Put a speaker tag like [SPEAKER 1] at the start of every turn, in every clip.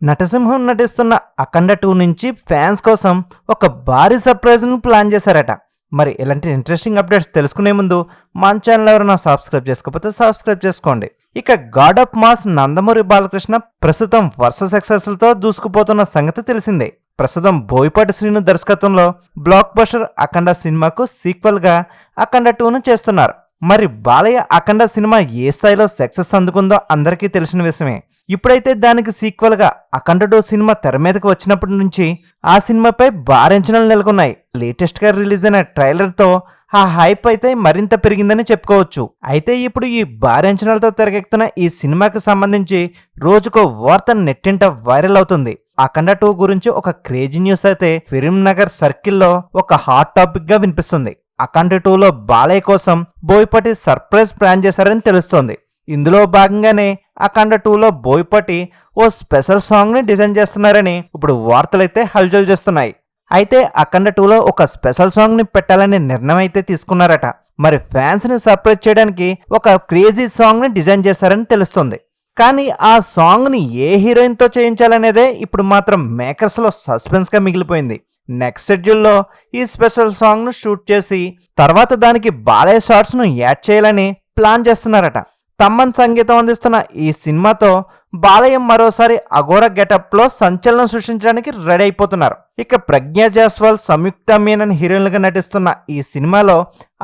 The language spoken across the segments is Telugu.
[SPEAKER 1] నటసింహం నటిస్తున్న అఖండ 2 నుంచి ఫ్యాన్స్ కోసం ఒక భారీ సర్ప్రైజ్ను ప్లాన్ చేశారట. మరి ఇలాంటి ఇంట్రెస్టింగ్ అప్డేట్స్ తెలుసుకునే ముందు మన ఛానల్ ఎవరైనా సబ్స్క్రైబ్ చేసుకోకపోతే సబ్స్క్రైబ్ చేసుకోండి. ఇక God of mass Nandamuri Balakrishna ప్రస్తుతం వరుస సక్సెస్లతో దూసుకుపోతున్న సంగతి తెలిసిందే. ప్రస్తుతం బోయపాటి శ్రీను దర్శకత్వంలో బ్లాక్ బస్టర్ అఖండ సినిమాకు సీక్వెల్ గా అఖండ 2ను చేస్తున్నారు. మరి బాలయ్య అఖండ సినిమా ఏ స్థాయిలో సక్సెస్ అందుకుందో అందరికీ తెలిసిన విషయమే. ఇప్పుడైతే దానికి సీక్వెల్ గా అఖండ 2 సినిమా తెర మీదకి వచ్చినప్పటి నుంచి ఆ సినిమాపై భారీ అంచనాలు నెలకొన్నాయి. లేటెస్ట్ గా రిలీజ్ అయిన ట్రైలర్ తో ఆ హైప్ అయితే మరింత పెరిగిందని చెప్పుకోవచ్చు. అయితే ఇప్పుడు ఈ భారీ అంచనాలతో తెరకెక్కుతున్న ఈ సినిమాకి సంబంధించి రోజుకో వార్త నెట్టింట వైరల్ అవుతుంది. అఖండ 2 గురించి ఒక క్రేజీ న్యూస్ అయితే ఫిలిం నగర్ సర్కిల్లో ఒక హాట్ టాపిక్ గా వినిపిస్తుంది. అఖండ 2లో బాలయ్య కోసం బోయపాటి సర్ప్రైజ్ ప్లాన్ చేశారని తెలుస్తోంది. ఇందులో భాగంగానే అఖండ 2లో బోయపాటి ఓ స్పెషల్ సాంగ్ ని డిజైన్ చేస్తున్నారని ఇప్పుడు వార్తలైతే హల్చల్ చేస్తున్నాయి. అయితే అఖండ 2లో ఒక స్పెషల్ సాంగ్ ని పెట్టాలనే నిర్ణయం అయితే తీసుకున్నారట. మరి ఫ్యాన్స్ ని సర్ప్రైజ్ చేయడానికి ఒక క్రేజీ సాంగ్ ని డిజైన్ చేశారని తెలుస్తుంది. కానీ ఆ సాంగ్ ని ఏ హీరోయిన్ తో చేయించాలనేదే ఇప్పుడు మాత్రం మేకర్స్ లో సస్పెన్స్ గా మిగిలిపోయింది. నెక్స్ట్ షెడ్యూల్లో ఈ స్పెషల్ సాంగ్ ను షూట్ చేసి తర్వాత దానికి బాలయ్య షార్ట్స్ ను యాడ్ చేయాలని ప్లాన్ చేస్తున్నారట. తమ్మన్ సంగీతం అందిస్తున్న ఈ సినిమాతో బాలయ్య మరోసారి అఘోర గెటప్ లో సంచలనం సృష్టించడానికి రెడీ అయిపోతున్నారు. ఇక ప్రజ్ఞా జైస్వాల్, సంయుక్త మీనన్ హీరోయిన్లుగా నటిస్తున్న ఈ సినిమాలో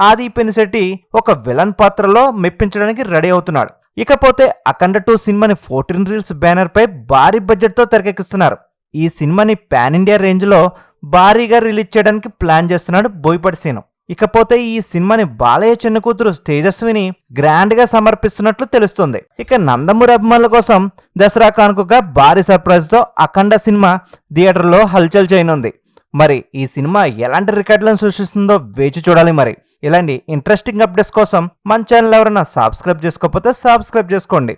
[SPEAKER 1] ఆది పినిశెట్టి ఒక విలన్ పాత్రలో మెప్పించడానికి రెడీ అవుతున్నాడు. ఇకపోతే అఖండ 2 సినిమాని 14 రీల్స్ బ్యానర్ పై భారీ బడ్జెట్ తో తెరకెక్కిస్తున్నారు. ఈ సినిమాని పాన్ ఇండియా రేంజ్ లో భారీగా రిలీజ్ చేయడానికి ప్లాన్ చేస్తున్నాడు బోయపాటి శ్రీను. ఇకపోతే ఈ సినిమాని బాలయ్య చిన్న కూతురు తేజస్విని గ్రాండ్ గా సమర్పిస్తున్నట్లు తెలుస్తుంది. ఇక నందమూరి అభిమానుల కోసం దసరా కానుకగా భారీ సర్ప్రైజ్ తో అఖండ సినిమా థియేటర్లో హల్చల్ చేయనుంది. మరి ఈ సినిమా ఎలాంటి రికార్డులను సృష్టిస్తుందో వేచి చూడాలి. మరి ఇలాంటి ఇంట్రెస్టింగ్ అప్డేట్స్ కోసం మన ఛానల్ ఎవరైనా సబ్స్క్రైబ్ చేసుకోకపోతే సబ్స్క్రైబ్ చేసుకోండి.